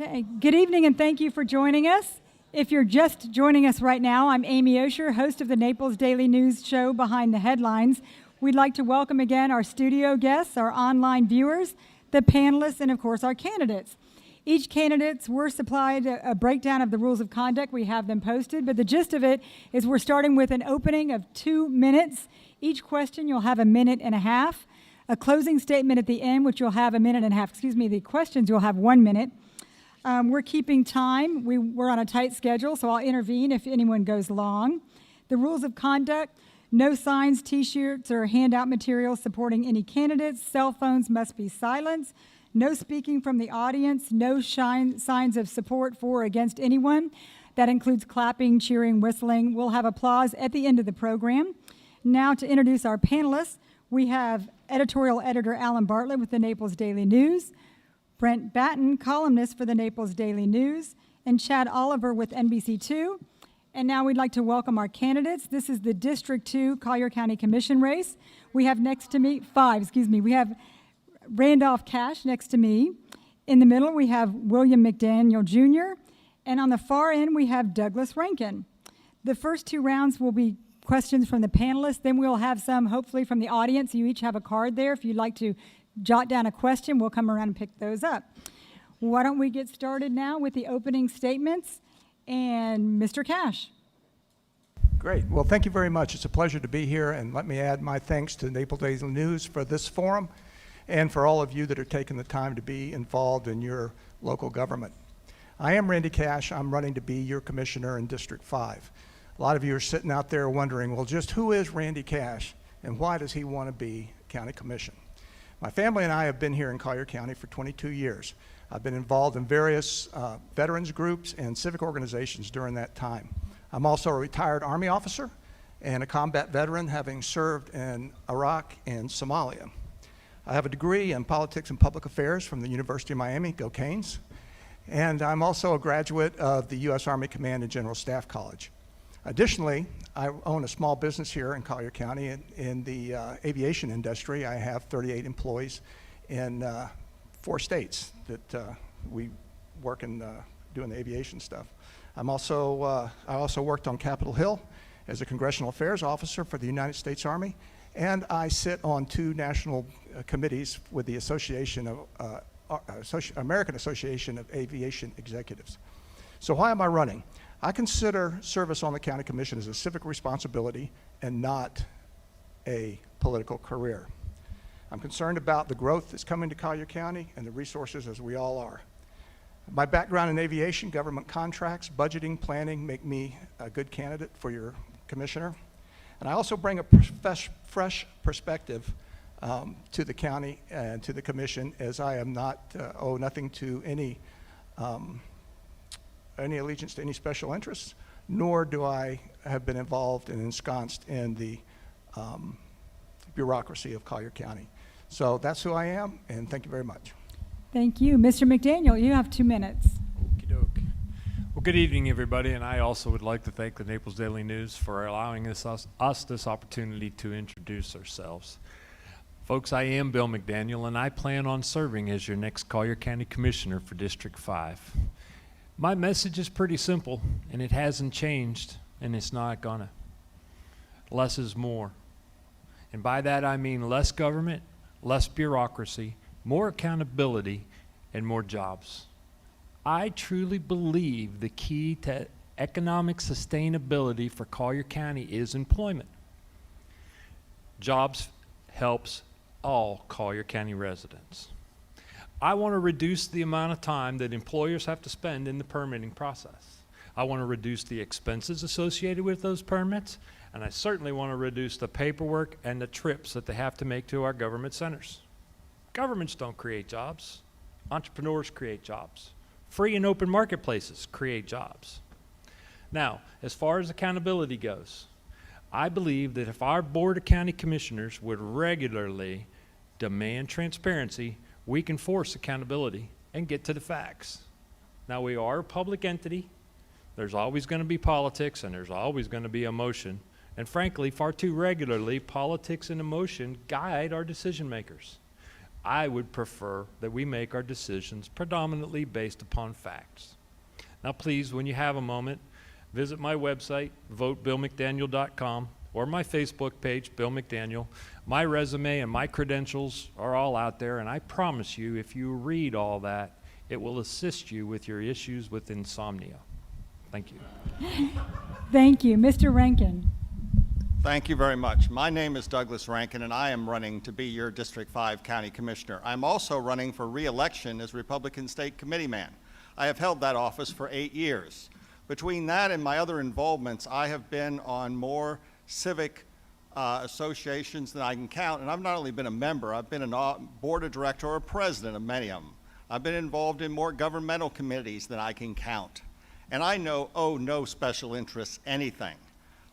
Okay, good evening and thank you for joining us. If you're just joining us right now, I'm Amy Osher, host of the Naples Daily News show Behind the Headlines. We'd like to welcome again our studio guests, our online viewers, the panelists, and of course our candidates. Each candidates were supplied a breakdown of the rules of conduct. We have them posted, but the gist of it is we're starting with an opening of 2 minutes. Each question you'll have a minute and a half. A closing statement at the end, which you'll have a minute and a half. The questions you'll have 1 minute. We're keeping time. We're on a tight schedule, so I'll intervene if anyone goes long. The rules of conduct: no signs, T-shirts, or handout materials supporting any candidates. Cell phones must be silenced. No speaking from the audience. No signs of support for or against anyone. That includes clapping, cheering, whistling. We'll have applause at the end of the program. Now to introduce our panelists, we have editorial editor Alan Bartlett with the Naples Daily News, Brent Batten, columnist for the Naples Daily News, and Chad Oliver with NBC2. And now we'd like to welcome our candidates. This is the District 2 Collier County Commission race. We have next to me, we have Randolph Cash next to me. In the middle, we have William McDaniel Jr. And on the far end, we have Douglas Rankin. The first 2 rounds will be questions from the panelists. Then we'll have some, hopefully, from the audience. You each have a card there. If you'd like to jot down a question, we'll come around and pick those up. Why don't we get started now with the opening statements? And Mr. Cash. Great. Well, thank you very much. It's a pleasure to be here, and let me add my thanks to Naples Daily News for this forum and for all of you that are taking the time to be involved in your local government. I am Randy Cash. I'm running to be your commissioner in District 5. A lot of you are sitting out there wondering, well, just who is Randy Cash and why does he want to be county commission? My family and I have been here in Collier County for 22 years. I've been involved in various veterans groups and civic organizations during that time. I'm also a retired Army officer and a combat veteran, having served in Iraq and Somalia. I have a degree in politics and public affairs from the University of Miami, go Canes, and I'm also a graduate of the U.S. Army Command and General Staff College. Additionally, I own a small business here in Collier County in the aviation industry. I have 38 employees in 4 states that we work in doing the aviation stuff. I also worked on Capitol Hill as a congressional affairs officer for the United States Army, and I sit on 2 national committees with the American Association of Aviation Executives. So why am I running? I consider service on the county commission as a civic responsibility and not a political career. I'm concerned about the growth that's coming to Collier County and the resources, as we all are. My background in aviation, government contracts, budgeting, planning make me a good candidate for your commissioner. And I also bring a fresh perspective to the county and to the commission, as I am not owe nothing to any allegiance to any special interests, nor do I have been involved and ensconced in the bureaucracy of Collier County. So that's who I am, and thank you very much. Thank you. Mr. McDaniel, you have 2 minutes. Okie doke. Well, good evening, everybody, and I also would like to thank the Naples Daily News for allowing us this opportunity to introduce ourselves. Folks, I am Bill McDaniel, and I plan on serving as your next Collier County Commissioner for District 5. My message is pretty simple, and it hasn't changed, and it's not gonna. Less is more. And by that I mean less government, less bureaucracy, more accountability, and more jobs. I truly believe the key to economic sustainability for Collier County is employment. Jobs helps all Collier County residents. I want to reduce the amount of time that employers have to spend in the permitting process. I want to reduce the expenses associated with those permits, and I certainly want to reduce the paperwork and the trips that they have to make to our government centers. Governments don't create jobs. Entrepreneurs create jobs. Free and open marketplaces create jobs. Now, as far as accountability goes, I believe that if our Board of County Commissioners would regularly demand transparency, we can force accountability and get to the facts. Now, we are a public entity. There's always going to be politics, and there's always going to be emotion. And frankly, far too regularly, politics and emotion guide our decision makers. I would prefer that we make our decisions predominantly based upon facts. Now, please, when you have a moment, visit my website, votebillmcdaniel.com, or my Facebook page, Bill McDaniel. My resume and my credentials are all out there, and I promise you, if you read all that, it will assist you with your issues with insomnia. Thank you. Thank you. Mr. Rankin. Thank you very much. My name is Douglas Rankin, and I am running to be your District 5 County Commissioner. I'm also running for re-election as Republican State Committeeman. I have held that office for 8 years. Between that and my other involvements, I have been on more civic associations than I can count, and I've not only been a member, I've been a board of director or a president of many of them. I've been involved in more governmental committees than I can count. And I owe no special interests anything.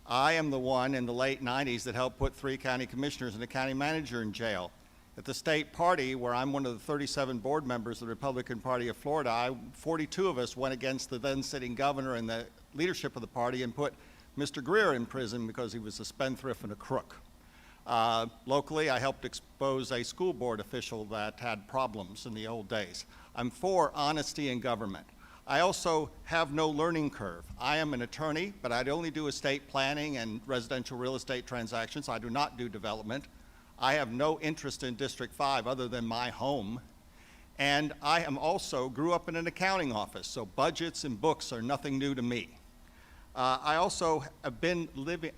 I am the one in the late 90s that helped put 3 county commissioners and a county manager in jail. At the state party, where I'm one of the 37 board members of the Republican Party of Florida, 42 of us went against the then sitting governor and the leadership of the party and put Mr. Greer in prison because he was a spendthrift and a crook. Locally, I helped expose a school board official that had problems in the old days. I'm for honesty in government. I also have no learning curve. I am an attorney, but I only do estate planning and residential real estate transactions. I do not do development. I have no interest in District 5 other than my home. And I am also grew up in an accounting office, so budgets and books are nothing new to me. I also have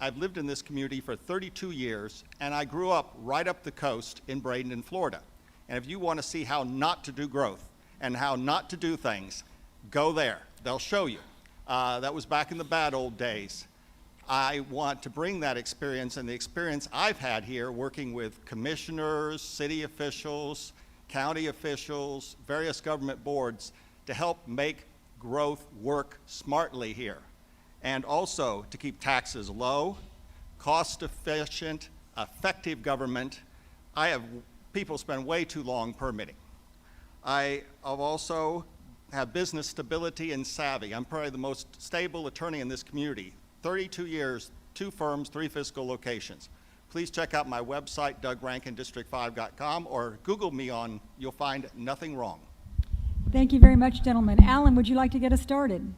I've lived in this community for 32 years, and I grew up right up the coast in Bradenton, Florida. And if you want to see how not to do growth and how not to do things, go there. They'll show you. That was back in the bad old days. I want to bring that experience and the experience I've had here working with commissioners, city officials, county officials, various government boards to help make growth work smartly here. And also to keep taxes low, cost-efficient, effective government. People spend way too long permitting. I also have business stability and savvy. I'm probably the most stable attorney in this community. 32 years, 2 firms, 3 fiscal locations. Please check out my website, DougRankinDistrict5.com, or Google me you'll find nothing wrong. Thank you very much, gentlemen. Alan, would you like to get us started?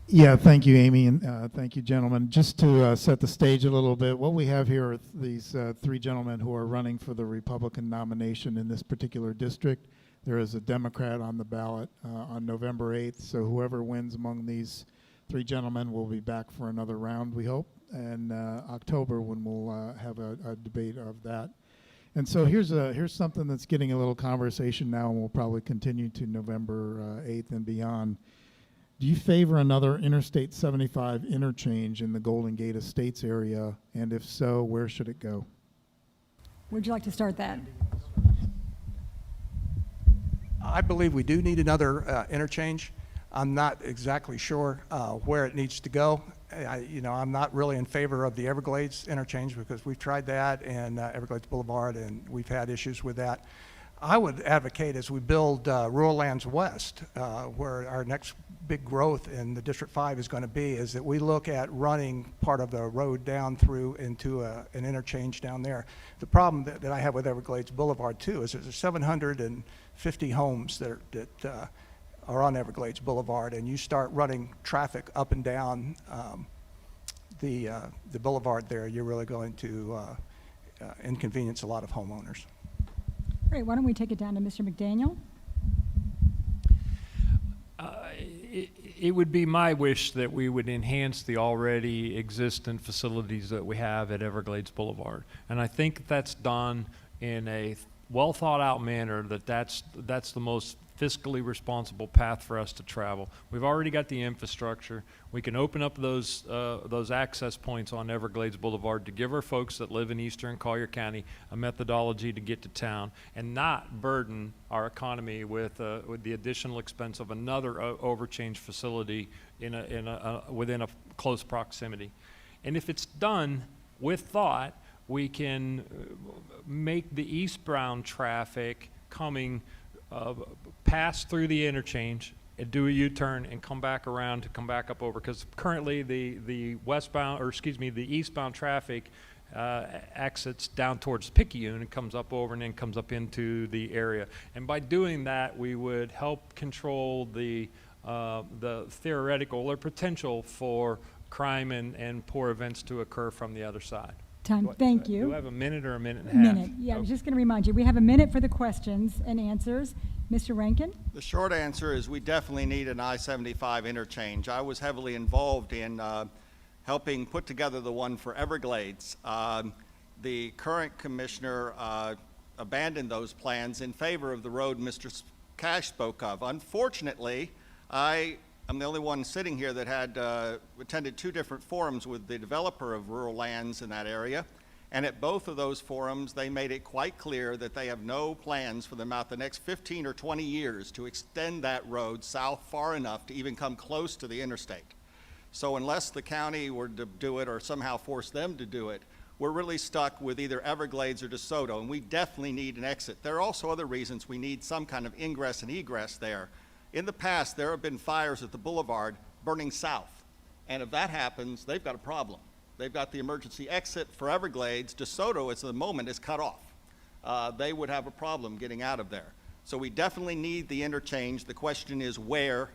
Yeah, thank you, Amy, and thank you, gentlemen. Just to set the stage a little bit, what we have here are these 3 gentlemen who are running for the Republican nomination in this particular district. There is a Democrat on the ballot on November 8th, so whoever wins among these 3 gentlemen will be back for another round, we hope, and October when we'll have a debate of that. And so here's something that's getting a little conversation now, and we'll probably continue to November 8th and beyond. Do you favor another Interstate 75 interchange in the Golden Gate Estates area? And if so, where should it go? Would you like to start that? I believe we do need another interchange. I'm not exactly sure where it needs to go. I'm not really in favor of the Everglades interchange because we've tried that and Everglades Boulevard, and we've had issues with that. I would advocate as we build Rural Lands West, where our next big growth in the District 5 is going to be, is that we look at running part of the road down through into an interchange down there. The problem that I have with Everglades Boulevard too is there's 750 homes that are on Everglades Boulevard, and you start running traffic up and down the boulevard there, you're really going to inconvenience a lot of homeowners. Great. Why don't we take it down to Mr. McDaniel? It would be my wish that we would enhance the already existent facilities that we have at Everglades Boulevard. And I think that's done in a well thought out manner, that's the most fiscally responsible path for us to travel. We've already got the infrastructure. We can open up those access points on Everglades Boulevard to give our folks that live in eastern Collier County a methodology to get to town and not burden our economy with the additional expense of another overchange facility within a close proximity. And if it's done with thought, we can make the eastbound traffic coming pass through the interchange and do a U-turn and come back around to come back up over, because currently the eastbound traffic exits down towards Picayune and comes up over and then comes up into the area. And by doing that, we would help control the theoretical or potential for crime and poor events to occur from the other side. Thank Do you. I have a minute or a minute and A a half? minute. Yeah, I was Okay. just going to remind you, we have a minute for the questions and answers. Mr. Rankin? The short answer is we definitely need an I-75 interchange. I was heavily involved in helping put together the one for Everglades. The current commissioner abandoned those plans in favor of the road Mr. Cash spoke of. Unfortunately, I'm the only one sitting here that had attended 2 different forums with the developer of rural lands in that area. And at both of those forums, they made it quite clear that they have no plans for the next 15 or 20 years to extend that road south far enough to even come close to the interstate. So unless the county were to do it or somehow force them to do it, we're really stuck with either Everglades or DeSoto, and we definitely need an exit. There are also other reasons we need some kind of ingress and egress there. In the past, there have been fires at the boulevard burning south, and if that happens, they've got a problem. They've got the emergency exit for Everglades. DeSoto, at the moment, is cut off. They would have a problem getting out of there. So we definitely need the interchange. The question is where,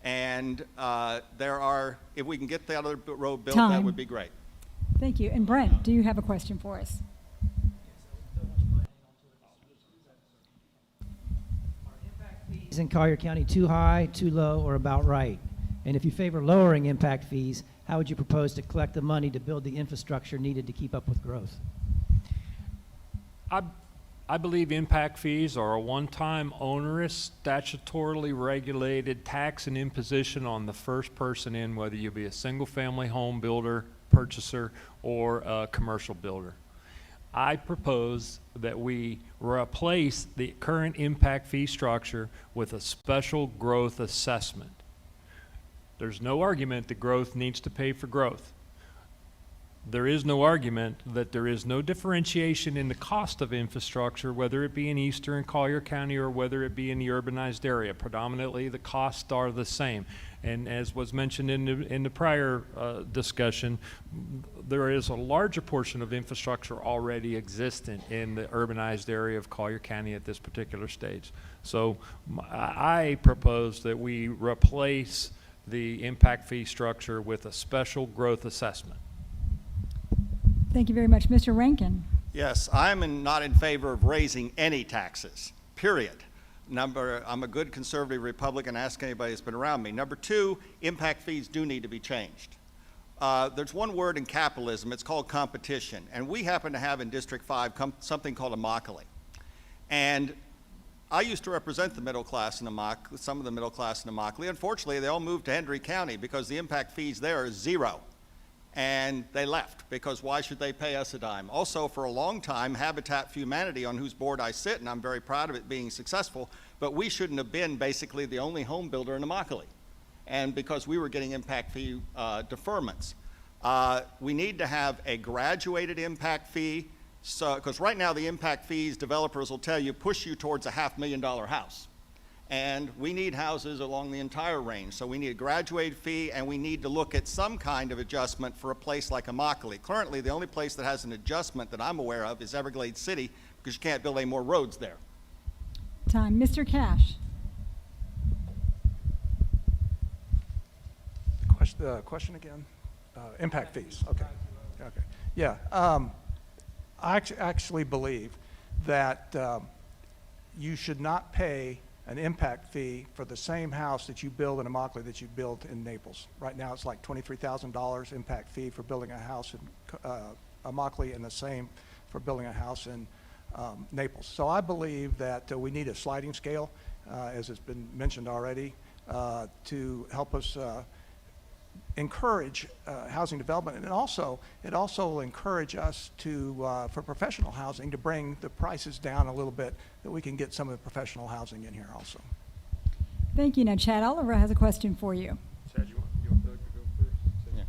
and if we can get the other road built, that Time. would be great. Thank you. And Brent, do you have a question for us? Fees in Collier County too high, too low, or about right? And if you favor lowering impact fees, how would you propose to collect the money to build the infrastructure needed to keep up with growth? I believe impact fees are a one-time onerous, statutorily regulated tax and imposition on the first person in, whether you be a single-family home builder, purchaser, or a commercial builder. I propose that we replace the current impact fee structure with a special growth assessment. There's no argument that growth needs to pay for growth. There is no argument that there is no differentiation in the cost of infrastructure, whether it be in Eastern Collier County or whether it be in the urbanized area. Predominantly, the costs are the same. And as was mentioned in the prior discussion, there is a larger portion of infrastructure already existent in the urbanized area of Collier County at this particular stage. So I propose that we replace the impact fee structure with a special growth assessment. Thank you very much. Mr. Rankin? Yes, I'm not in favor of raising any taxes, period. I'm a good conservative Republican, ask anybody that's been around me. Number 2, impact fees do need to be changed. There's one word in capitalism, it's called competition, and we happen to have in District 5 something called a Immokalee. And I used to represent the middle class in some of the middle class in Immokalee. Unfortunately, they all moved to Hendry County because the impact fees there is 0. And they left because why should they pay us a dime? Also, for a long time, Habitat for Humanity, on whose board I sit, and I'm very proud of it being successful, but we shouldn't have been basically the only home builder in Immokalee. And because we were getting impact fee deferments. We need to have a graduated impact fee, because right now the impact fees, developers will tell you, push you towards a $500,000 house. And we need houses along the entire range. So we need a graduated fee, and we need to look at some kind of adjustment for a place like Immokalee. Currently, the only place that has an adjustment that I'm aware of is Everglades City, because you can't build any more roads there. Time. Mr. Cash? Question again? Impact fees. Okay. Okay. Yeah. I actually believe that you should not pay an impact fee for the same house that you build in Immokalee that you built in Naples. Right now, it's like $23,000 impact fee for building a house in Immokalee, and the same for building a house in Naples. So I believe that we need a sliding scale, as has been mentioned already, to help us encourage housing development, and it also will encourage us to for professional housing to bring the prices down a little bit, that we can get some of the professional housing in here also. Thank you. Now, Chad Oliver has a question for you. Chad, you want Doug to go first? Yeah.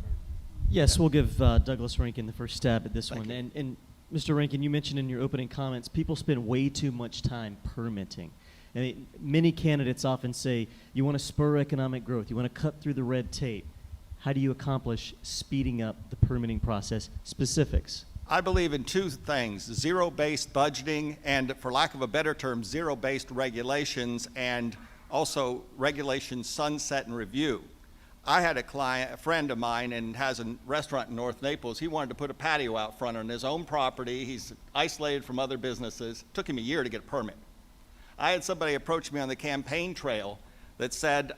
Yes, we'll give Douglas Rankin the first stab at this Thank one. you. And Mr. Rankin, you mentioned in your opening comments, people spend way too much time permitting. I mean, many candidates often say, you want to spur economic growth, you want to cut through the red tape. How do you accomplish speeding up the permitting process? Specifics. I believe in two things: zero-based budgeting and, for lack of a better term, zero-based regulations, and also regulation sunset and review. I had a friend of mine, and has a restaurant in North Naples. He wanted to put a patio out front on his own property. He's isolated from other businesses. It took him a year to get a permit. I had somebody approach me on the campaign trail that said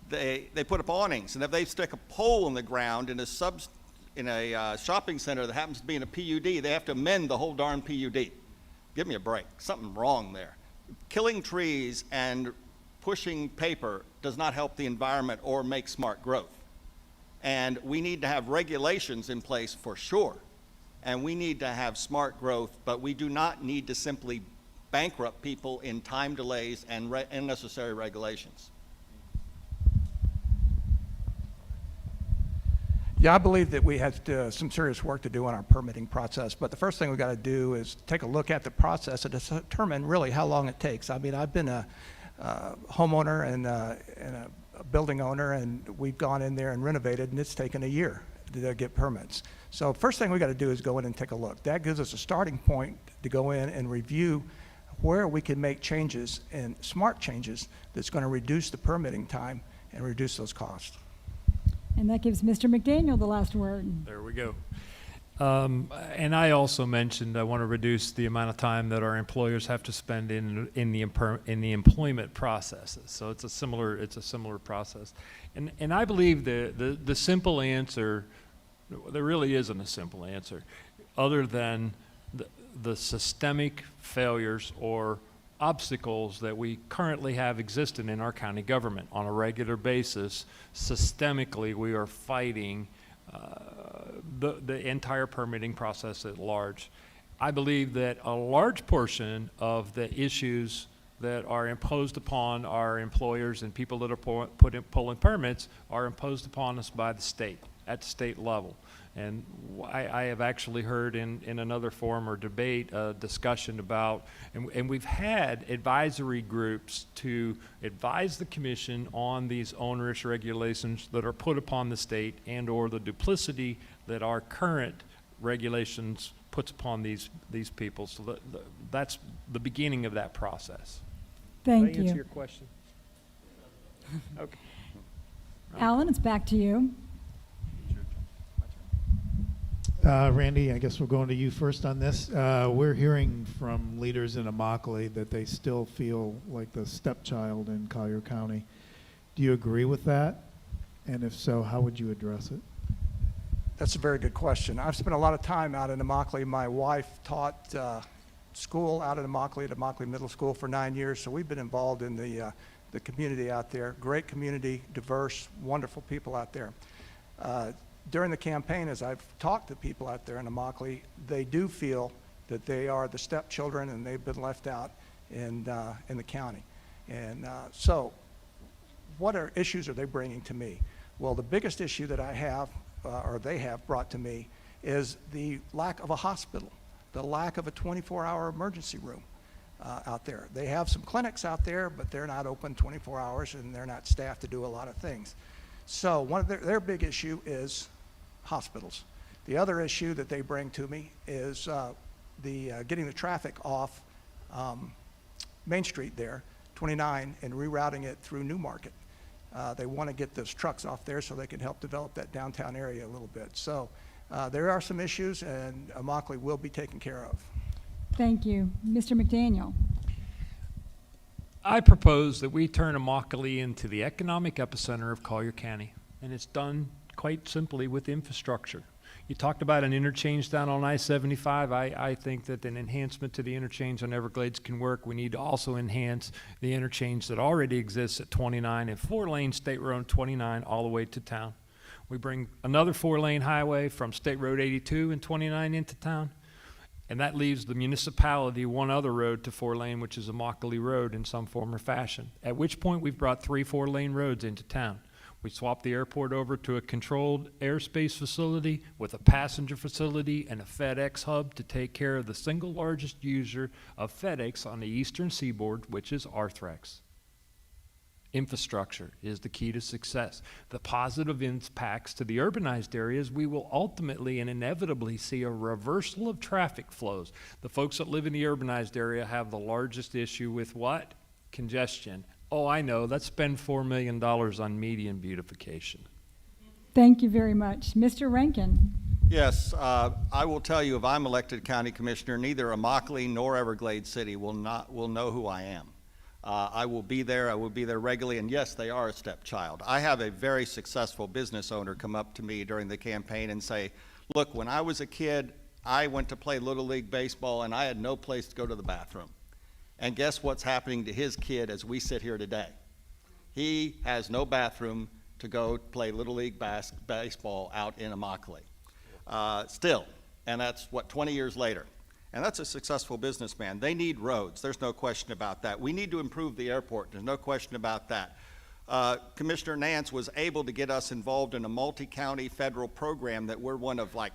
they put up awnings, and if they stick a pole in the ground in a shopping center that happens to be in a PUD, they have to amend the whole darn PUD. Give me a break. Something wrong there. Killing trees and pushing paper does not help the environment or make smart growth. And we need to have regulations in place for sure. And we need to have smart growth, but we do not need to simply bankrupt people in time delays and unnecessary regulations. Yeah, I believe that we have some serious work to do on our permitting process, but the first thing we've got to do is take a look at the process and determine really how long it takes. I mean, I've been a homeowner and a building owner, and we've gone in there and renovated, and it's taken a year to get permits. So first thing we got to do is go in and take a look. That gives us a starting point to go in and review where we can make changes, and smart changes, that's going to reduce the permitting time and reduce those costs. And that gives Mr. McDaniel the last word. There we go. And I also mentioned I want to reduce the amount of time that our employers have to spend in the employment processes. So it's a similar process. And I believe the simple answer, there really isn't a simple answer, other than the systemic failures or obstacles that we currently have existing in our county government on a regular basis. Systemically, we are fighting the entire permitting process at large. I believe that a large portion of the issues that are imposed upon our employers and people that are pulling permits are imposed upon us by the state, at the state level. And I have actually heard in another forum or debate a discussion about, and we've had advisory groups to advise the commission on these onerous regulations that are put upon the state and or the duplicity that our current regulations puts upon these people. So that's the beginning of that process. Thank Did I answer you. your question? Okay. Alan, it's back to you. Randy, I guess we're going to you first on this. We're hearing from leaders in Immokalee that they still feel like the stepchild in Collier County. Do you agree with that? And if so, how would you address it? That's a very good question. I've spent a lot of time out in Immokalee. My wife taught school out in Immokalee at Immokalee Middle School for 9 years, so we've been involved in the community out there. Great community, diverse, wonderful people out there. During the campaign, as I've talked to people out there in Immokalee, they do feel that they are the stepchildren and they've been left out in the county. And so what issues are they bringing to me? Well, the biggest issue that I have, or they have brought to me, is the lack of a hospital, the lack of a 24-hour emergency room out there. They have some clinics out there, but they're not open 24 hours and they're not staffed to do a lot of things. So one of their big issue is hospitals. The other issue that they bring to me is getting the traffic off Main Street there, 29, and rerouting it through Newmarket. They want to get those trucks off there so they can help develop that downtown area a little bit. So there are some issues, and Immokalee will be taken care of. Thank you. Mr. McDaniel. I propose that we turn Immokalee into the economic epicenter of Collier County, and it's done quite simply with infrastructure. You talked about an interchange down on I-75. I think that an enhancement to the interchange on Everglades can work. We need to also enhance the interchange that already exists at 29 and 4-lane State Road 29 all the way to town. We bring another 4-lane highway from State Road 82 and 29 into town, and that leaves the municipality one other road to 4-lane, which is Immokalee Road in some form or fashion, at which point we've brought 3 4-lane roads into town. We swapped the airport over to a controlled airspace facility with a passenger facility and a FedEx hub to take care of the single largest user of FedEx on the eastern seaboard, which is Arthrex. Infrastructure is the key to success. The positive impacts to the urbanized areas, we will ultimately and inevitably see a reversal of traffic flows. The folks that live in the urbanized area have the largest issue with what? Congestion. Oh, I know, let's spend $4 million on median beautification. Thank you very much. Mr. Rankin. Yes, I will tell you, if I'm elected county commissioner, neither Immokalee nor Everglades City will know who I am. I will be there regularly, and yes, they are a stepchild. I have a very successful business owner come up to me during the campaign and say, look, when I was a kid, I went to play Little League Baseball and I had no place to go to the bathroom. And guess what's happening to his kid as we sit here today? He has no bathroom to go play Little League Baseball out in Immokalee. Still, and that's what, 20 years later. And that's a successful businessman. They need roads, there's no question about that. We need to improve the airport, there's no question about that. Commissioner Nance was able to get us involved in a multi-county federal program that we're one of like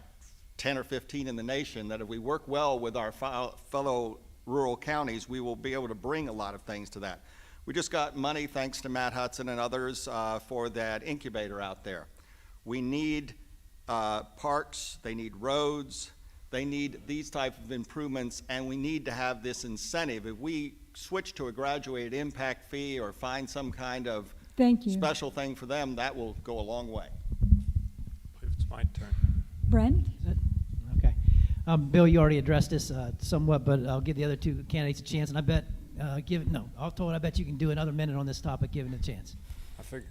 10 or 15 in the nation, that if we work well with our fellow rural counties, we will be able to bring a lot of things to that. We just got money, thanks to Matt Hudson and others, for that incubator out there. We need parks, they need roads, they need these type of improvements, and we need to have this incentive. If we switch to a graduated impact fee or find some kind of special thing for them, that will go a long way. I believe it's my turn. Brent? Is it? Okay. Bill, you already addressed this somewhat, but I'll give the other two candidates a chance, and I bet, I bet you can do another minute on this topic given a chance. I figured.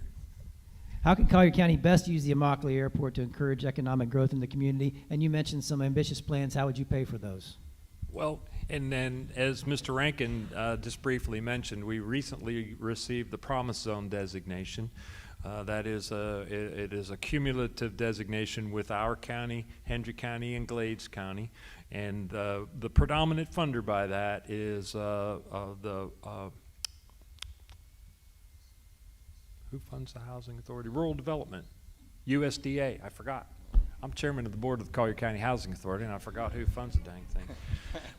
How can Collier County best use the Immokalee Airport to encourage economic growth in the community? And you mentioned some ambitious plans. How would you pay for those? Well, and then as Mr. Rankin just briefly mentioned, we recently received the Promise Zone designation. That is it is a cumulative designation with our county, Hendry County, and Glades County. And the predominant funder by that is who funds the housing authority? Rural Development, USDA, I forgot. I'm chairman of the board of the Collier County Housing Authority, and I forgot who funds the dang thing.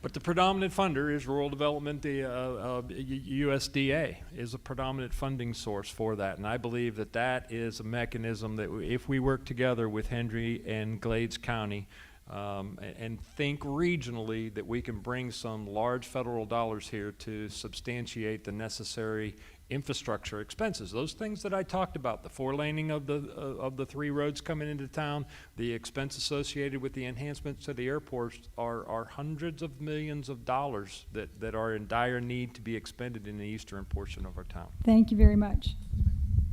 But the predominant funder is Rural Development. The USDA is a predominant funding source for that, and I believe that that is a mechanism that if we work together with Hendry and Glades County and think regionally, that we can bring some large federal dollars here to substantiate the necessary infrastructure expenses. Those things that I talked about, the four-laning of the three roads coming into town, the expense associated with the enhancements to the airports are hundreds of millions of dollars that are in dire need to be expended in the eastern portion of our town. Thank you very much.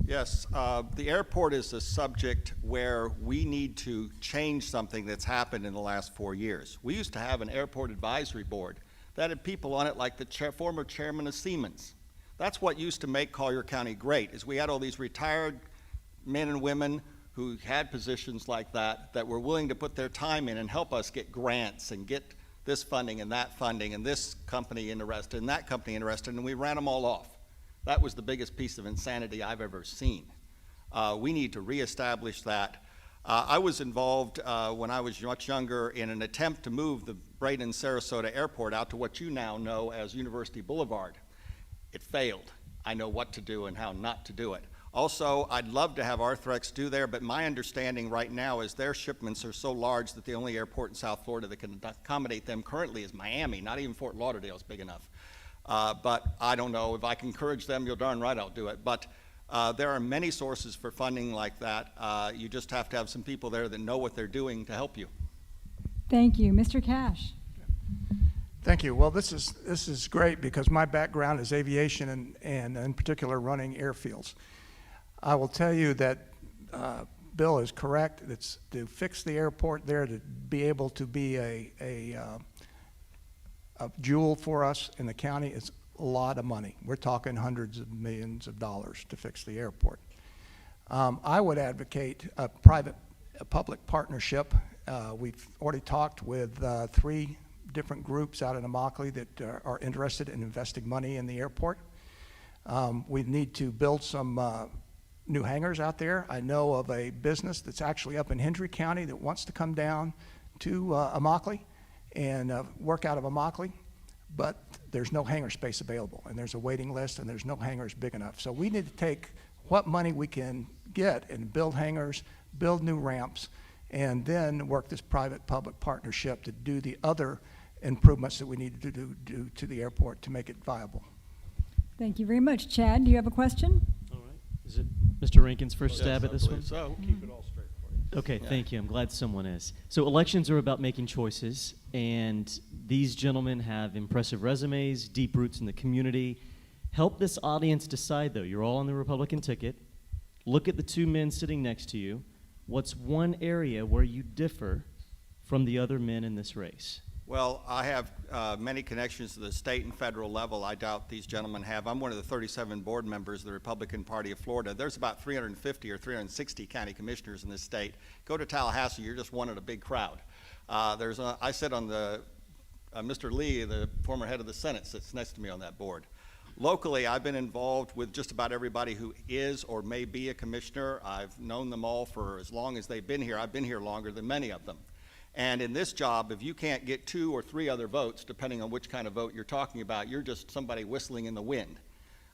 Yes, the airport is a subject where we need to change something that's happened in the last 4 years. We used to have an airport advisory board that had people on it like the former chairman of Siemens. That's what used to make Collier County great, is we had all these retired men and women who had positions like that were willing to put their time in and help us get grants and get this funding and that funding and this company interested and that company interested, and we ran them all off. That was the biggest piece of insanity I've ever seen. We need to reestablish that. I was involved when I was much younger in an attempt to move the Braden-Sarasota Airport out to what you now know as University Boulevard. It failed. I know what to do and how not to do it. Also, I'd love to have Arthrex do there, but my understanding right now is their shipments are so large that the only airport in South Florida that can accommodate them currently is Miami. Not even Fort Lauderdale is big enough. But I don't know. If I can encourage them, you're darn right I'll do it. But there are many sources for funding like that. You just have to have some people there that know what they're doing to help you. Thank you. Mr. Cash. Thank you. Well, this is great because my background is aviation and in particular running airfields. I will tell you that Bill is correct. It's to fix the airport there, to be able to be a jewel for us in the county is a lot of money. We're talking hundreds of millions of dollars to fix the airport. I would advocate a public partnership. We've already talked with 3 different groups out in Immokalee that are interested in investing money in the airport. We need to build some new hangars out there. I know of a business that's actually up in Hendry County that wants to come down to Immokalee and work out of Immokalee. but there's no hangar space available, and there's a waiting list, and there's no hangars big enough. So we need to take what money we can get and build hangars, build new ramps, and then work this private-public partnership to do the other improvements that we need to do to the airport to make it viable. Thank you very much. Chad, do you have a question? All right. Is it Mr. Rankin's first stab at this one? So, Keep it all straight for you. Okay, Yeah. thank you. I'm glad someone is. So elections are about making choices, and these gentlemen have impressive resumes, deep roots in the community. Help this audience decide, though. You're all on the Republican ticket. Look at the two men sitting next to you. What's one area where you differ from the other men in this race? well, I have many connections to the state and federal level. I doubt these gentlemen have. I'm one of the 37 board members of the Republican Party of Florida. There's about 350 or 360 county commissioners in this state. Go to Tallahassee, you're just one in a big crowd. I sit on the, Mr. Lee, the former head of the Senate, sits next to me on that board. Locally, I've been involved with just about everybody who is or may be a commissioner. I've known them all for as long as they've been here. I've been here longer than many of them. And in this job, if you can't get 2 or 3 other votes, depending on which kind of vote you're talking about, you're just somebody whistling in the wind.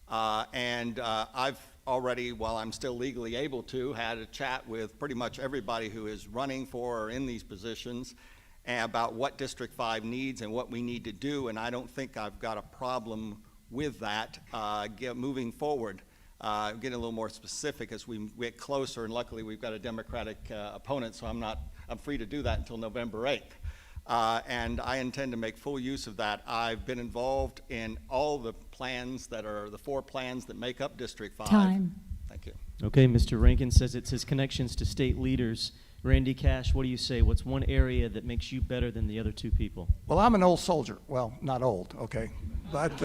I've already, while I'm still legally able to, had a chat with pretty much everybody who is running for or in these positions about what District 5 needs and what we need to do, and I don't think I've got a problem with that moving forward. Getting a little more specific as we get closer, and luckily we've got a Democratic opponent, so I'm free to do that until November 8th. And I intend to make full use of that. I've been involved in all the plans that are the 4 plans that make up District 5. Time. Thank you. Okay, Mr. Rankin says it's his connections to state leaders. Randy Cash, what do you say? What's one area that makes you better than the other 2 people? Well, I'm an old soldier. Well, not old, okay, but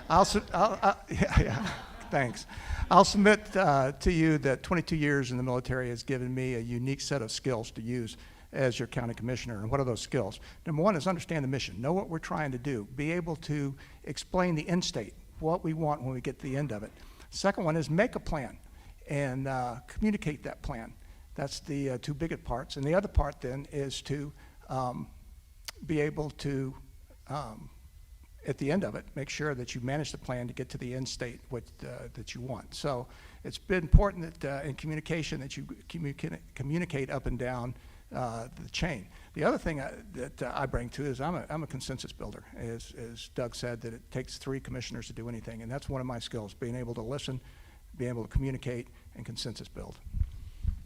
yeah, thanks. I'll submit to you that 22 years in the military has given me a unique set of skills to use as your county commissioner. And what are those skills? Number 1 is understand the mission, know what we're trying to do, be able to explain the end state, what we want when we get to the end of it. Second one is make a plan and communicate that plan. That's the 2 biggest parts. And the other part then is to be able to at the end of it, make sure that you manage the plan to get to the end state that you want. So it's been important that in communication that you communicate up and down the chain. The other thing that I bring to is I'm a consensus builder. As Doug said, that it takes 3 commissioners to do anything, and that's one of my skills, being able to listen, being able to communicate, and consensus build.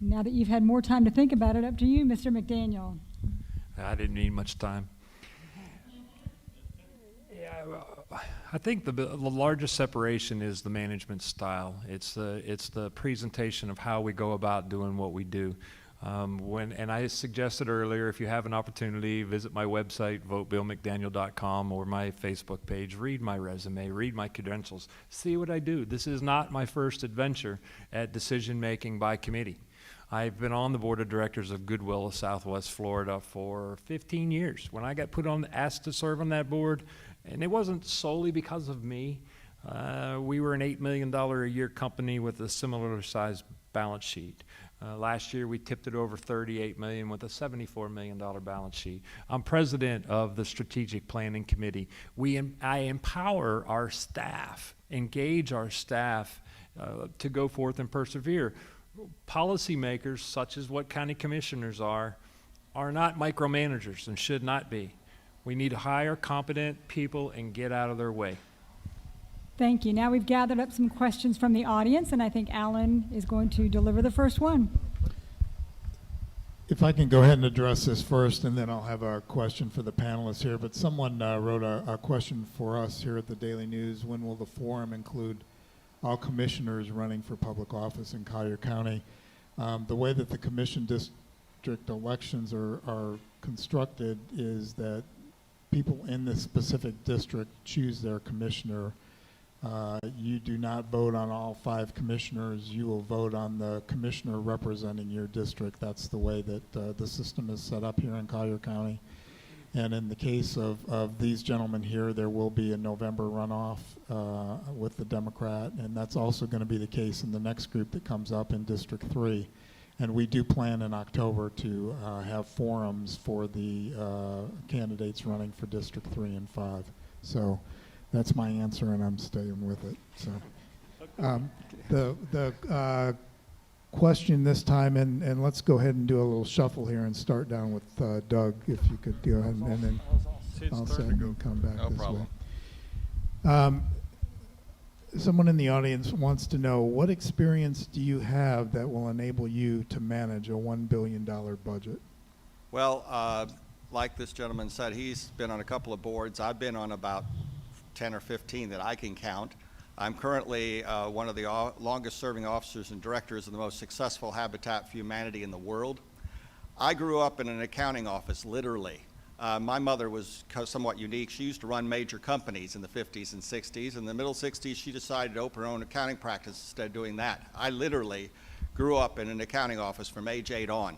Now that you've had more time to think about it, up to you, Mr. McDaniel. I didn't need much time. I think the largest separation is the management style. It's the presentation of how we go about doing what we do. And I suggested earlier, if you have an opportunity, visit my website, votebillmcdaniel.com, or my Facebook page, read my resume, read my credentials, see what I do. This is not my first adventure at decision making by committee. I've been on the board of directors of Goodwill of Southwest Florida for 15 years. When I got asked to serve on that board, and it wasn't solely because of me, we were an $8 million a year company with a similar sized balance sheet. Last year we tipped it over $38 million with a $74 million balance sheet. I'm president of the Strategic Planning Committee. I empower our staff, engage our staff to go forth and persevere. Policymakers, such as what county commissioners are not micromanagers and should not be. We need to hire competent people and get out of their way. Thank you. Now we've gathered up some questions from the audience, and I think Alan is going to deliver the first one. If I can go ahead and address this first, and then I'll have a question for the panelists here. But someone wrote a question for us here at the Daily News. When will the forum include all commissioners running for public office in Collier County? The way that the commission district elections are constructed is that people in this specific district choose their commissioner. You do not vote on all 5 commissioners. You will vote on the commissioner representing your district. That's the way that the system is set up here in Collier County. And in the case of these gentlemen here, there will be a November runoff with the Democrat, and that's also going to be the case in the next group that comes up in District 3. And we do plan in October to have forums for the candidates running for District 3 and 5. So that's my answer, and I'm staying with it. So the question this time, and let's go ahead and do a little shuffle here and start down with Doug, if you could go ahead, and then I'll set and come back No this problem. way. Someone in the audience wants to know, what experience do you have that will enable you to manage a $1 billion budget? Well, like this gentleman said, he's been on a couple of boards. I've been on about 10 or 15 that I can count. I'm currently one of the longest serving officers and directors of the most successful Habitat for Humanity in the world. I grew up in an accounting office, literally. My mother was somewhat unique. She used to run major companies in the 50s and 60s. In the middle 60s, she decided to open her own accounting practice instead of doing that. I literally grew up in an accounting office from age 8 on.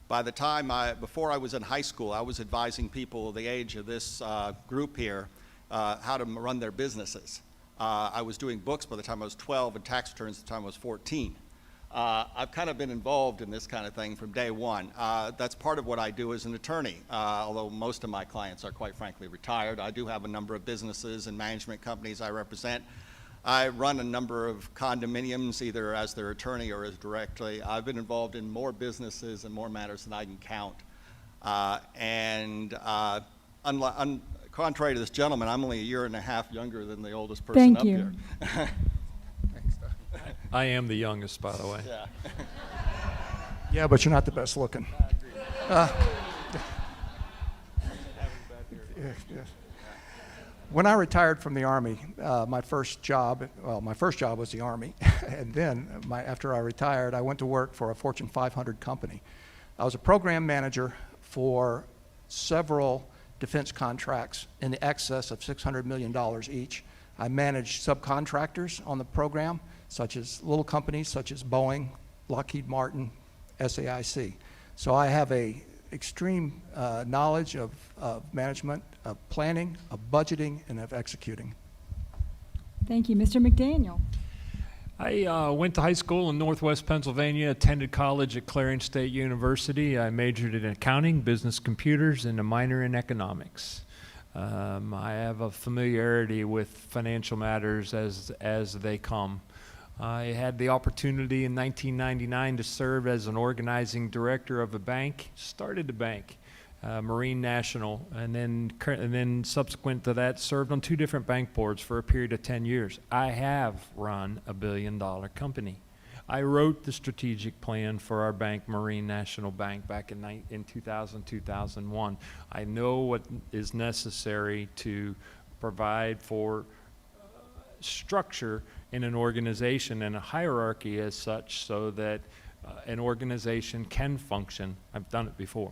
By the time before I was in high school, I was advising people the age of this group here how to run their businesses. I was doing books by the time I was 12 and tax returns by the time I was 14. I've kind of been involved in this kind of thing from day one. That's part of what I do as an attorney, although most of my clients are quite frankly retired. I do have a number of businesses and management companies I represent. I run a number of condominiums, either as their attorney or as directly. I've been involved in more businesses and more matters than I can count. Contrary to this gentleman, I'm only a year and a half younger than the oldest person up here. Thanks, Doug. I am the youngest, by the way. Yeah. Yeah, but you're not the best looking. Yes. When I retired from the Army, my first job was the Army. And then after I retired, I went to work for a Fortune 500 company. I was a program manager for several defense contracts in the excess of $600 million each. I managed subcontractors on the program, such as little companies such as Boeing, Lockheed Martin, SAIC. So I have a extreme knowledge of management, of planning, of budgeting, and of executing. Thank you. Mr. McDaniel. I went to high school in Northwest Pennsylvania, attended college at Clarion State University. I majored in accounting, business computers, and a minor in economics. I have a familiarity with financial matters as they come. I had the opportunity in 1999 to serve as an organizing director of a bank, started a bank, Marine National, and then subsequent to that served on 2 different bank boards for a period of 10 years. I have run a $1 billion company. I wrote the strategic plan for our bank, Marine National Bank, back in 2000, 2001. I know what is necessary to provide for structure in an organization and a hierarchy as such so that an organization can function. I've done it before.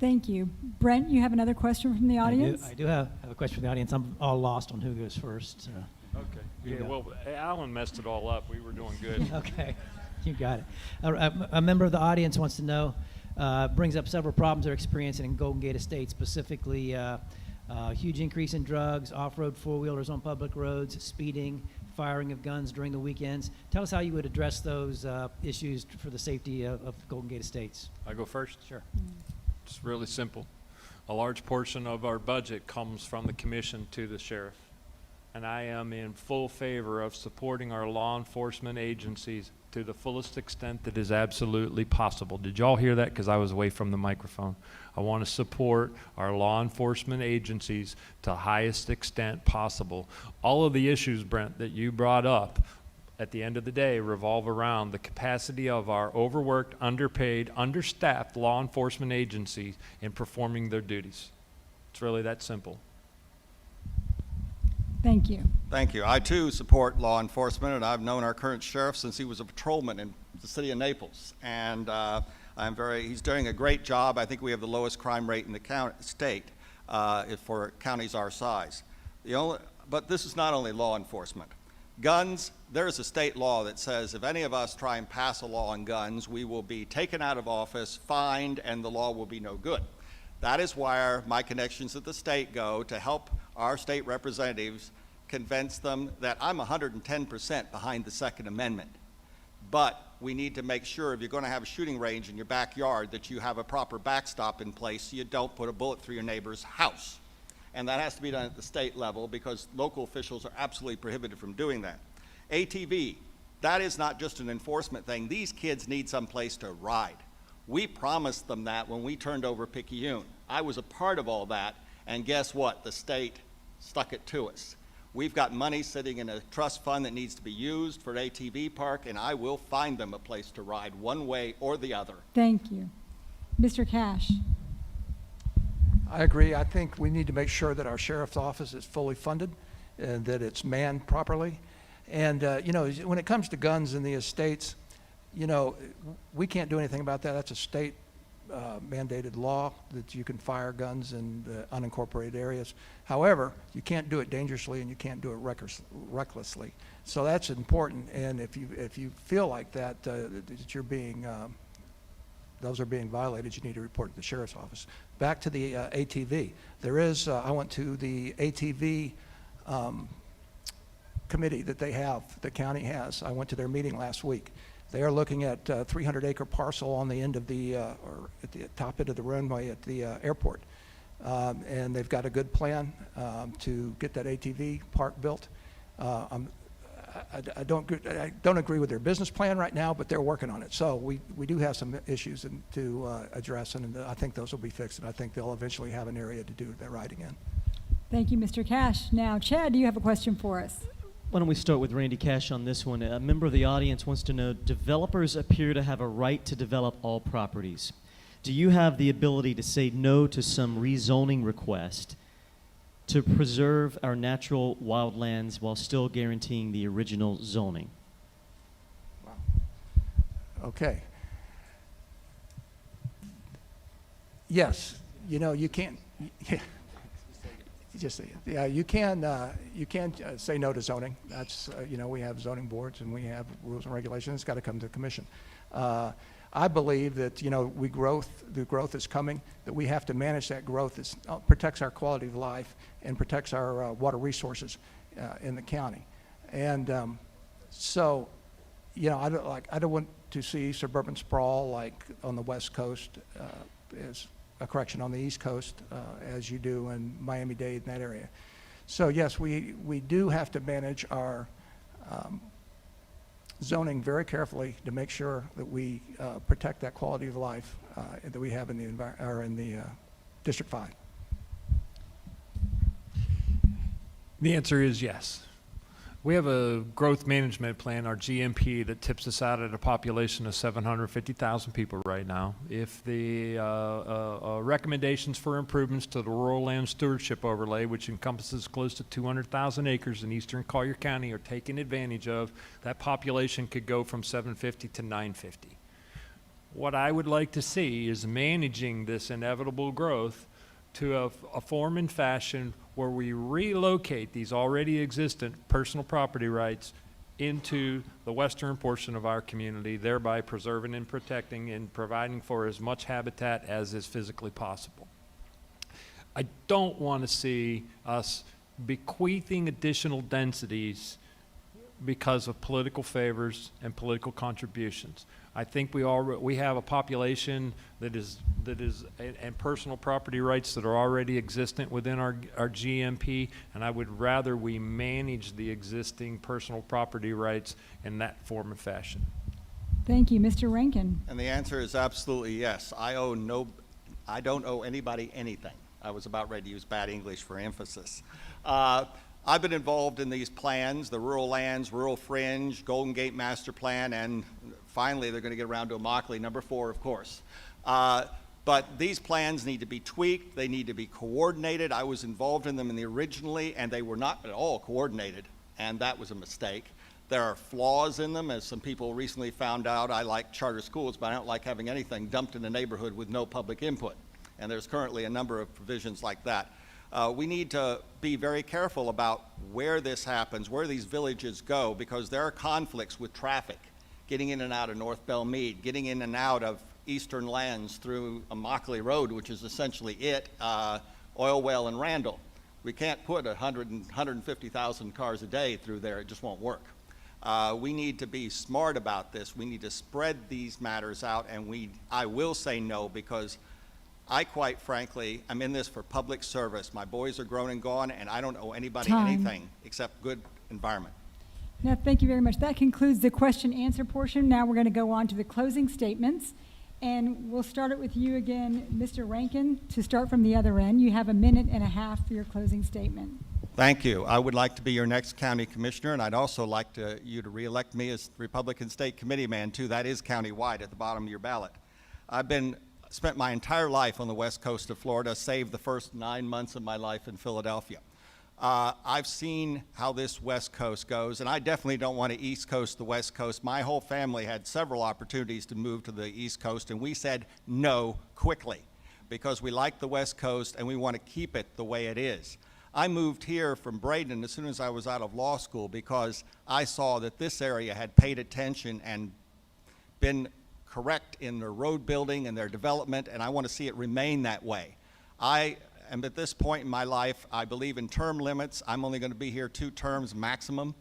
Thank you. Brent, you have another question from the audience? I do have a question from the audience. I'm all lost on who goes first. Okay. Yeah, Yeah. well, Alan messed it all up. We were doing good. Okay, you got it. A member of the audience wants to know, brings up several problems they're experiencing in Golden Gate Estates, specifically huge increase in drugs, off-road four-wheelers on public roads, speeding, firing of guns during the weekends. Tell us how you would address those issues for the safety of Golden Gate Estates. I go first? Sure. It's really simple. A large portion of our budget comes from the commission to the sheriff. And I am in full favor of supporting our law enforcement agencies to the fullest extent that is absolutely possible. Did y'all hear that? Because I was away from the microphone. I want to support our law enforcement agencies to the highest extent possible. All of the issues, Brent, that you brought up at the end of the day revolve around the capacity of our overworked, underpaid, understaffed law enforcement agencies in performing their duties. It's really that simple. Thank you. Thank you. I too support law enforcement, and I've known our current sheriff since he was a patrolman in the city of Naples. And he's doing a great job. I think we have the lowest crime rate in the state for counties our size. But this is not only law enforcement. Guns, there is a state law that says if any of us try and pass a law on guns, we will be taken out of office, fined, and the law will be no good. That is where my connections at the state go to help our state representatives convince them that I'm 110% behind the Second Amendment. But we need to make sure if you're going to have a shooting range in your backyard that you have a proper backstop in place so you don't put a bullet through your neighbor's house. And that has to be done at the state level because local officials are absolutely prohibited from doing that. ATV, that is not just an enforcement thing. These kids need some place to ride. We promised them that when we turned over Picayune. I was a part of all that, and guess what? The state stuck it to us. We've got money sitting in a trust fund that needs to be used for an ATV park, and I will find them a place to ride one way or the other. Thank you. Mr. Cash. I agree. I think we need to make sure that our sheriff's office is fully funded and that it's manned properly. And, when it comes to guns in the estates, we can't do anything about that. That's a state mandated law that you can fire guns in the unincorporated areas. However, you can't do it dangerously and you can't do it recklessly. So that's important. And if you feel like that, that you're being those are being violated, you need to report to the sheriff's office. Back to the ATV. There is, I went to the ATV committee that the county has. I went to their meeting last week. They are looking at a 300-acre parcel on the end of or at the top end of the runway at the airport. And they've got a good plan to get that ATV park built. I don't agree with their business plan right now, but they're working on it. So we do have some issues to address, and I think those will be fixed, and I think they'll eventually have an area to do that riding in. Thank you, Mr. Cash. Now, Chad, do you have a question for us? Why don't we start with Randy Cash on this one? A member of the audience wants to know, developers appear to have a right to develop all properties. Do you have the ability to say no to some rezoning request to preserve our natural wildlands while still guaranteeing the original zoning? Wow. Okay. Yes, you can't. Just yeah, you can say no to zoning. That's we have zoning boards and we have rules and regulations. It's got to come to the commission. I believe that the growth is coming. That we have to manage that growth. It protects our quality of life and protects our water resources in the county. And so, I don't want to see suburban sprawl like on the West Coast. On the East Coast, as you do in Miami-Dade and that area. So yes, we do have to manage our zoning very carefully to make sure that we protect that quality of life that we have in the District 5. The answer is yes. We have a growth management plan, our GMP, that tips us out at a population of 750,000 people right now. If the recommendations for improvements to the rural land stewardship overlay, which encompasses close to 200,000 acres in eastern Collier County, are taken advantage of, that population could go from 750 to 950. What I would like to see is managing this inevitable growth to a form and fashion where we relocate these already existent personal property rights into the western portion of our community, thereby preserving and protecting and providing for as much habitat as is physically possible. I don't want to see us bequeathing additional densities because of political favors and political contributions. I think we have a population that is and personal property rights that are already existent within our GMP, and I would rather we manage the existing personal property rights in that form and fashion. Thank you, Mr. Rankin. And the answer is absolutely yes. I don't owe anybody anything. I was about ready to use bad English for emphasis. I've been involved in these plans, the rural lands, rural fringe, Golden Gate Master Plan, and finally they're going to get around to Immokalee, number 4, of course. But these plans need to be tweaked. They need to be coordinated. I was involved in them originally, and they were not at all coordinated, and that was a mistake. There are flaws in them, as some people recently found out. I like charter schools, but I don't like having anything dumped in the neighborhood with no public input, and there's currently a number of provisions like that. We need to be very careful about where this happens, where these villages go, because there are conflicts with traffic, getting in and out of North Belmead, getting in and out of eastern lands through Immokalee Road, which is essentially Oil Well and Randall. We can't put 150,000 cars a day through there. It just won't work. We need to be smart about this. We need to spread these matters out, and I will say no, because I quite frankly am in this for public service. My boys are grown and gone, and I don't owe anybody anything except good environment. Now, thank you very much. That concludes the question-answer portion. Now we're going to go on to the closing statements. And we'll start it with you again, Mr. Rankin, to start from the other end. You have 1.5 minutes for your closing statement. Thank you. I would like to be your next county commissioner, and I'd also like you to reelect me as Republican State Committee man, too. That is countywide at the bottom of your ballot. I've spent my entire life on the west coast of Florida, save the first 9 months of my life in Philadelphia. I've seen how this west coast goes, and I definitely don't want to east coast the west coast. My whole family had several opportunities to move to the east coast, and we said no quickly because we like the west coast and we want to keep it the way it is. I moved here from Braden as soon as I was out of law school because I saw that this area had paid attention and been correct in their road building and their development, and I want to see it remain that way. And at this point in my life, I believe in term limits. I'm only going to be here 2 terms maximum.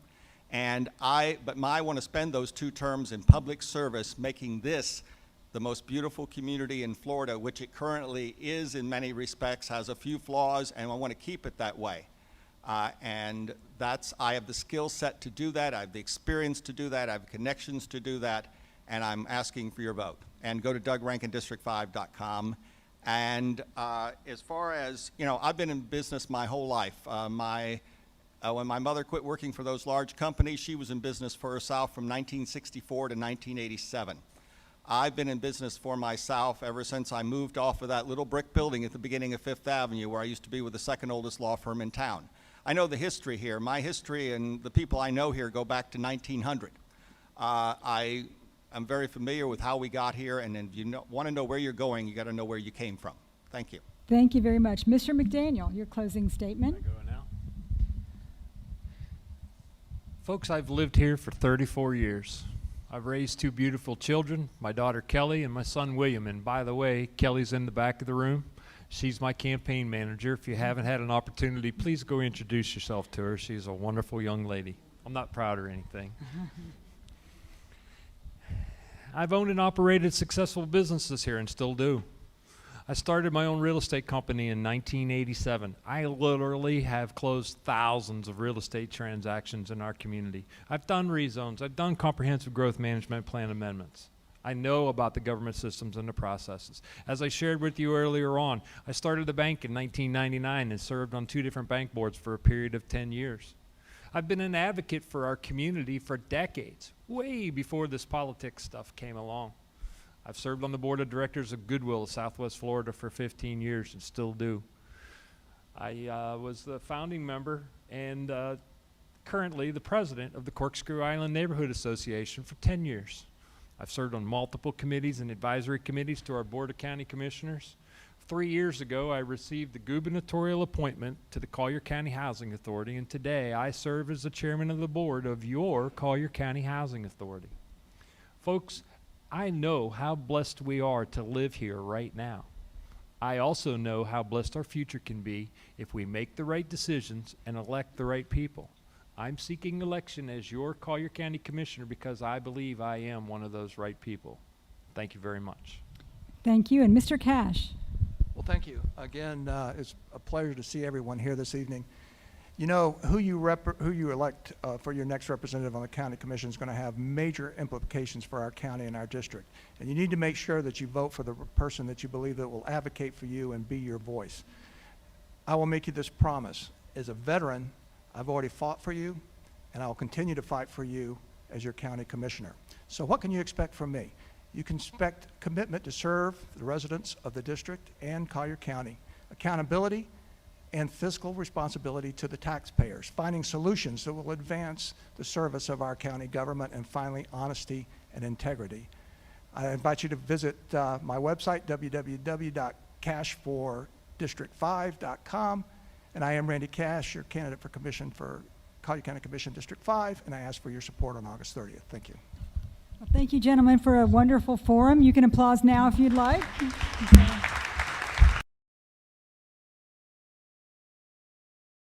But I want to spend those 2 terms in public service, making this the most beautiful community in Florida, which it currently is in many respects, has a few flaws, and I want to keep it that way. I have the skill set to do that. I have the experience to do that. I have connections to do that, and I'm asking for your vote. And go to DougRankinDistrict5.com. And as far as, I've been in business my whole life. When my mother quit working for those large companies, she was in business for herself from 1964 to 1987. I've been in business for myself ever since I moved off of that little brick building at the beginning of Fifth Avenue where I used to be with the second oldest law firm in town. I know the history here. My history and the people I know here go back to 1900. I'm very familiar with how we got here, and if you want to know where you're going, you got to know where you came from. Thank you. Thank you very much. Mr. McDaniel, your closing statement. Can I go now? Folks, I've lived here for 34 years. I've raised 2 beautiful children, my daughter Kelly and my son William. And by the way, Kelly's in the back of the room. She's my campaign manager. If you haven't had an opportunity, please go introduce yourself to her. She's a wonderful young lady. I'm not proud or anything. I've owned and operated successful businesses here and still do. I started my own real estate company in 1987. I literally have closed thousands of real estate transactions in our community. I've done rezones. I've done comprehensive growth management plan amendments. I know about the government systems and the processes. As I shared with you earlier on, I started a bank in 1999 and served on 2 different bank boards for a period of 10 years. I've been an advocate for our community for decades, way before this politics stuff came along. I've served on the board of directors of Goodwill of Southwest Florida for 15 years and still do. I was the founding member and currently the president of the Corkscrew Island Neighborhood Association for 10 years. I've served on multiple committees and advisory committees to our Board of County Commissioners. 3 years ago, I received the gubernatorial appointment to the Collier County Housing Authority, and today I serve as the chairman of the board of your Collier County Housing Authority. Folks, I know how blessed we are to live here right now. I also know how blessed our future can be if we make the right decisions and elect the right people. I'm seeking election as your Collier County Commissioner because I believe I am one of those right people. Thank you very much. Thank you. And Mr. Cash. Well, thank you. Again, it's a pleasure to see everyone here this evening. You know, who you elect for your next representative on the county commission is going to have major implications for our county and our district. And you need to make sure that you vote for the person that you believe that will advocate for you and be your voice. I will make you this promise. As a veteran, I've already fought for you, and I will continue to fight for you as your county commissioner. So what can you expect from me? You can expect commitment to serve the residents of the district and Collier County, accountability and fiscal responsibility to the taxpayers, finding solutions that will advance the service of our county government, and finally, honesty and integrity. I invite you to visit my website, www.cashfordistrict5.com, and I am Randy Cash, your candidate for commission for Collier County Commission District 5, and I ask for your support on August 30th. Thank you. Well, thank you, gentlemen, for a wonderful forum. You can applause now if you'd like.